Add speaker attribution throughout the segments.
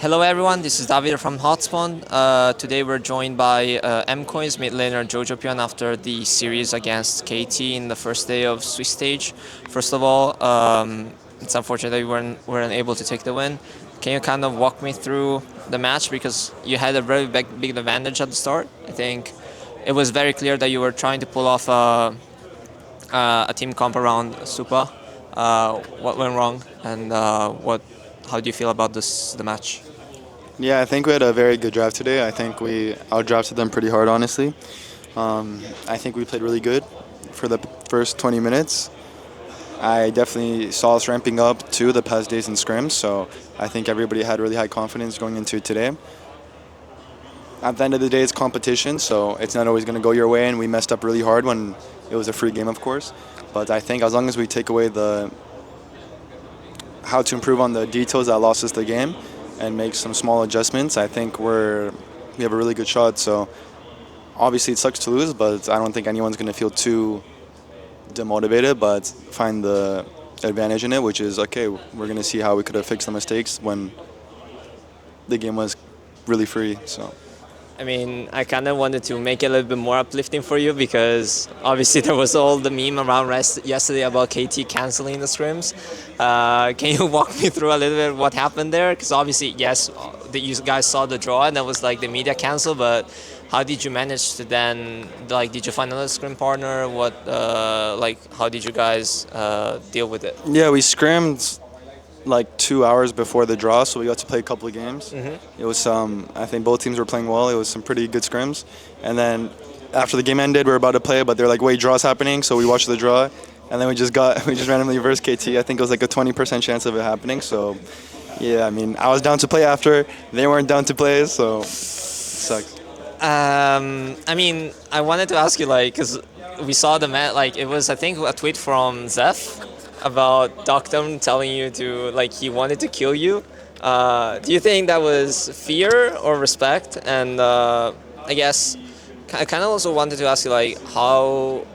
Speaker 1: Hello everyone, this is David from Hotspot. Today we're joined by MKOI's mid laner Jojopyun after the series against KT in the first day of Swiss stage. First of all, it's unfortunate that we weren't able to take the win. Can you kind of walk me through the match because you had a very big advantage at the start? I think it was very clear that you were trying to pull off a team comp around Supa. What went wrong and what? How do you feel about the match?
Speaker 2: Yeah, I think we had a very good draft today. I think we outdrafted them pretty hard, honestly. I think we played really good for the first 20 minutes. I definitely saw us ramping up to the past days in scrims, so I think everybody had really high confidence going into today. At the end of the day, it's competition, so it's not always going to go your way, and we messed up really hard when it was a free game, of course. But I think as long as we take away the how to improve on the details that lost us the game and make some small adjustments, I think we have a really good shot. So obviously it sucks to lose, but I don't think anyone's going to feel too demotivated, but find the advantage in it, which is, okay, we're going to see how we could have fixed the mistakes when the game was really free. So.
Speaker 1: I mean, I kind of wanted to make it a little bit more uplifting for you because obviously there was all the meme around yesterday about KT canceling the scrims. Can you walk me through a little bit what happened there? Because obviously, yes, you guys saw the draw and that was like the media cancel, but how did you manage to then, like, did you find another scrim partner? How did you guys deal with it?
Speaker 2: Yeah, we scrimmed like 2 hours before the draw, so we got to play a couple of games. It was I think both teams were playing well. It was some pretty good scrims. And then after the game ended, we were about to play, but they're like, wait, draw's happening, so we watched the draw. And then we just randomly versed KT. I think it was like a 20% chance of it happening. So, yeah, I mean, I was down to play after. They weren't down to play, so it sucked.
Speaker 1: I mean, I wanted to ask you, like, because we saw the match, like, it was, I think, a tweet from Zeph about Doctum telling you to, like, he wanted to kill you. Do you think that was fear or respect? And I guess I kind of also wanted to ask you, like, how,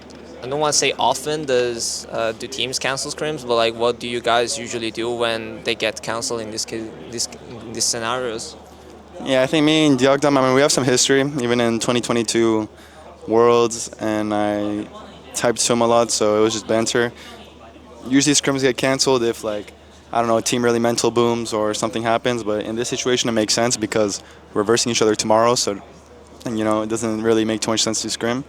Speaker 1: I don't want to say often do teams cancel scrims, but, like, what do you guys usually do when they get canceled in these scenarios?
Speaker 2: Yeah, I think me and Diogdam, I mean, we have some history, even in 2022 Worlds, and I typed to him a lot, so it was just banter. Usually scrims get canceled if, like, I don't know, a team really mental booms or something happens, but in this situation it makes sense because we're versing each other tomorrow, so, and, you know, it doesn't really make too much sense to scrim.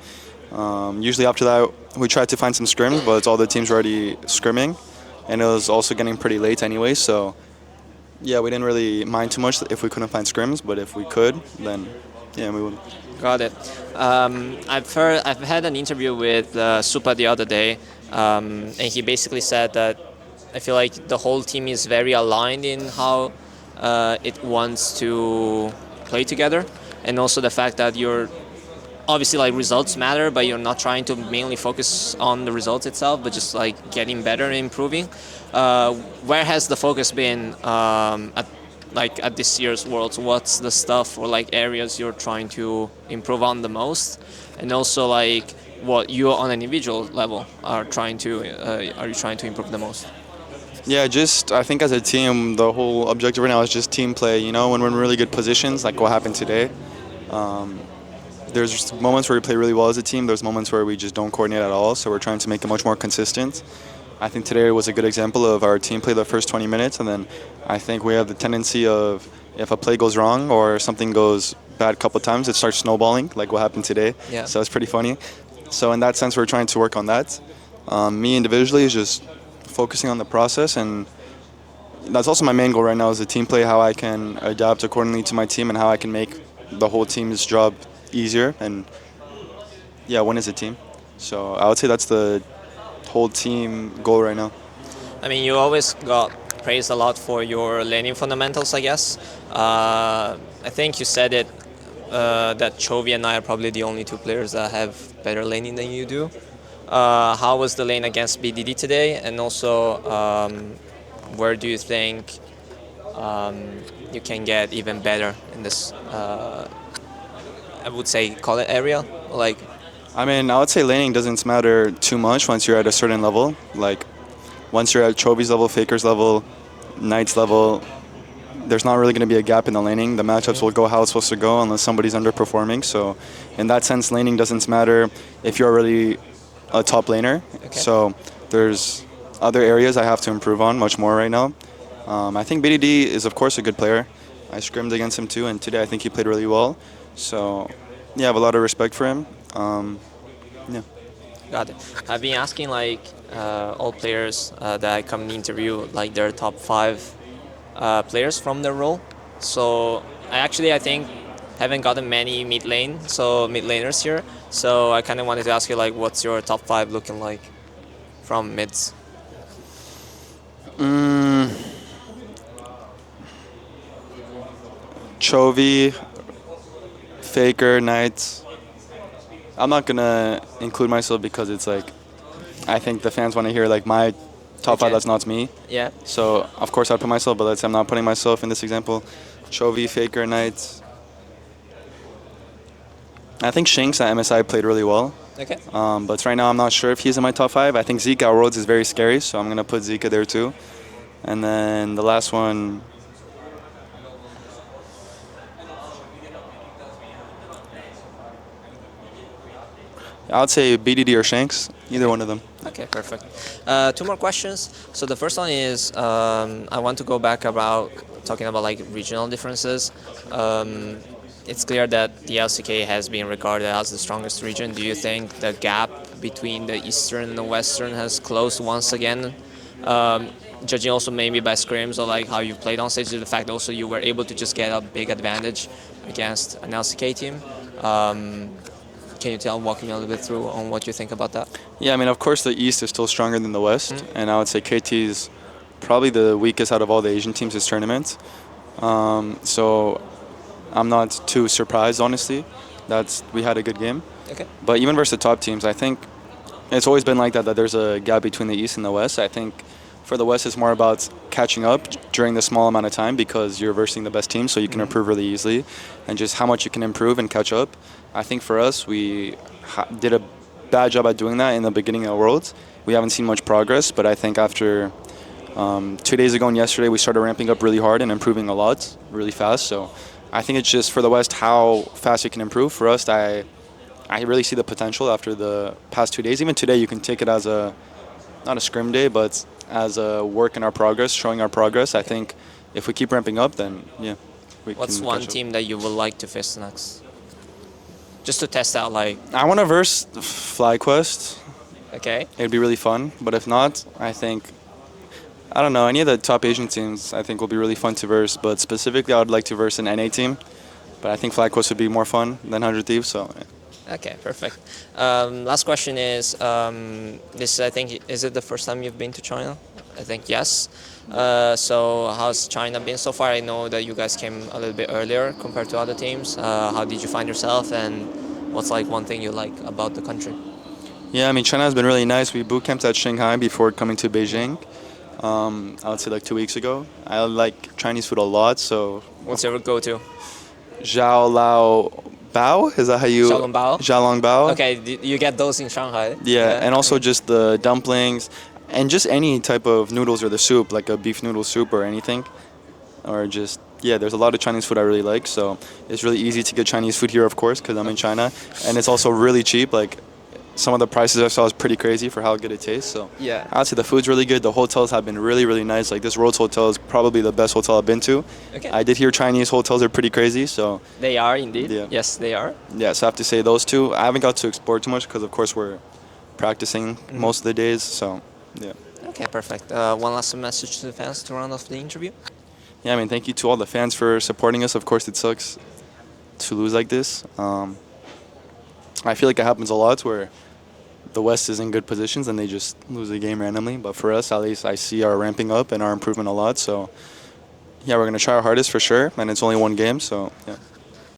Speaker 2: Usually after that we tried to find some scrims, but all the teams were already scrimming, and it was also getting pretty late anyway, so yeah, we didn't really mind too much if we couldn't find scrims, but if we could, then yeah, we would.
Speaker 1: Got it. I've had an interview with Supa the other day, and he basically said that I feel like the whole team is very aligned in how it wants to play together, and also the fact that you're obviously, like, results matter, but you're not trying to mainly focus on the results itself, but just like getting better and improving. Where has the focus been at this year's Worlds? What's the stuff or, like, areas you're trying to improve on the most, and also, like, what you on an individual level are you trying to improve the most?
Speaker 2: Yeah, just I think as a team, the whole objective right now is just team play. You know, when we're in really good positions, like what happened today. There's just moments where we play really well as a team. There's moments where we just don't coordinate at all. So we're trying to make it much more consistent. I think today was a good example of our team play the first 20 minutes, and then I think we have the tendency of, if a play goes wrong or something goes bad a couple of times, it starts snowballing, like what happened today.
Speaker 1: Yeah.
Speaker 2: So it's pretty funny. So in that sense, we're trying to work on that. Me individually is just focusing on the process, and that's also my main goal right now is the team play, how I can adapt accordingly to my team and how I can make the whole team's job easier and, yeah, win as a team. So I would say that's the whole team goal right now.
Speaker 1: I mean, you always got praised a lot for your laning fundamentals, I guess. I think you said it that Chovy and I are probably the only two players that have better laning than you do. How was the lane against BDD today? And also, where do you think you can get even better in this, I would say, call it area? Like,
Speaker 2: I mean, I would say laning doesn't matter too much once you're at a certain level. Like, once you're at Chovy's level, Faker's level, Knight's level, there's not really going to be a gap in the laning. The matchups will go how it's supposed to go unless somebody's underperforming. So in that sense, laning doesn't matter if you're already a top laner.
Speaker 1: Okay.
Speaker 2: So there's other areas I have to improve on much more right now. I think BDD is, of course, a good player. I scrimmed against him too, and today I think he played really well. So, yeah, I have a lot of respect for him. Yeah.
Speaker 1: Got it. I've been asking like all players that I come in the interview like their top 5 players from their role. So I think haven't gotten many mid laners here. So I kind of wanted to ask you like what's your top 5 looking like from mids?
Speaker 2: Chovy, Faker, Knights. I'm not gonna include myself because it's like I think the fans want to hear like my top 5 that's not me.
Speaker 1: Yeah.
Speaker 2: So of course I'd put myself, but let's say I'm not putting myself in this example. Chovy, Faker, Knights. I think Shinx at MSI played really well.
Speaker 1: Okay.
Speaker 2: But right now I'm not sure if he's in my top 5. I think Zeke at Worlds is very scary, so I'm gonna put Zeke there too. And then the last one. I would say BDD or Shanks, either one of them.
Speaker 1: Okay, perfect. 2 more questions. So the first one is I want to go back about talking about like regional differences. It's clear that the LCK has been regarded as the strongest region. Do you think the gap between the Eastern and the Western has closed once again? Judging also maybe by scrims or like how you played on stage, the fact also you were able to just get a big advantage against an LCK team. Can you walk me a little bit through on what you think about that?
Speaker 2: Yeah, I mean, of course, the East is still stronger than the West, and I would say KT is probably the weakest out of all the Asian teams this tournament. So I'm not too surprised, honestly. We had a good game.
Speaker 1: Okay.
Speaker 2: But even versus the top teams, I think it's always been like that there's a gap between the East and the West. I think for the West, it's more about catching up during the small amount of time because you're versing the best team, so you can improve really easily, and just how much you can improve and catch up. I think for us, we did a bad job at doing that in the beginning of Worlds. We haven't seen much progress, but I think after 2 days ago and yesterday, we started ramping up really hard and improving a lot, really fast. So I think it's just for the West how fast you can improve. For us, I really see the potential after the past 2 days. Even today, you can take it as not a scrim day, but as a work in our progress, showing our progress. I think if we keep ramping up, then yeah.
Speaker 1: What's one team that you would like to face next? Just to test out, like.
Speaker 2: I want to verse FlyQuest.
Speaker 1: Okay.
Speaker 2: It'd be really fun, but if not, I don't know, any of the top Asian teams I think will be really fun to verse, but specifically I would like to verse an NA team, but I think FlyQuest would be more fun than 100 Thieves, so. Yeah.
Speaker 1: Okay, perfect. Last question is, this I think, is it the first time you've been to China? I think yes. So how's China been so far? I know that you guys came a little bit earlier compared to other teams. How did you find yourself, and what's like one thing you like about the country?
Speaker 2: Yeah, I mean, China has been really nice. We boot camped at Shanghai before coming to Beijing. I would say like 2 weeks ago. I like Chinese food a lot, so.
Speaker 1: What's your go-to?
Speaker 2: Zhao Lao Bao? Is that how you?
Speaker 1: Xiaolongbao?
Speaker 2: Xiaolongbao.
Speaker 1: Okay, you get those in Shanghai.
Speaker 2: Yeah, and also just the dumplings, and just any type of noodles or the soup, like a beef noodle soup or anything, or just there's a lot of Chinese food I really like. So it's really easy to get Chinese food here, of course, because I'm in China, and it's also really cheap. Like some of the prices I saw is pretty crazy for how good it tastes. So
Speaker 1: yeah,
Speaker 2: I'd say the food's really good. The hotels have been really, really nice. Like this Rhodes Hotel is probably the best hotel I've been to.
Speaker 1: Okay.
Speaker 2: I did hear Chinese hotels are pretty crazy, so.
Speaker 1: They are indeed.
Speaker 2: Yeah.
Speaker 1: Yes, they are.
Speaker 2: Yeah, so I have to say those two. I haven't got to explore too much because, of course, we're practicing most of the days, so yeah.
Speaker 1: Okay, perfect. One last message to the fans to round off the interview.
Speaker 2: Yeah, I mean, thank you to all the fans for supporting us. Of course, it sucks to lose like this. I feel like it happens a lot where the West is in good positions and they just lose the game randomly. But for us, at least, I see our ramping up and our improvement a lot. So, yeah, we're going to try our hardest for sure. And it's only one game, so, yeah.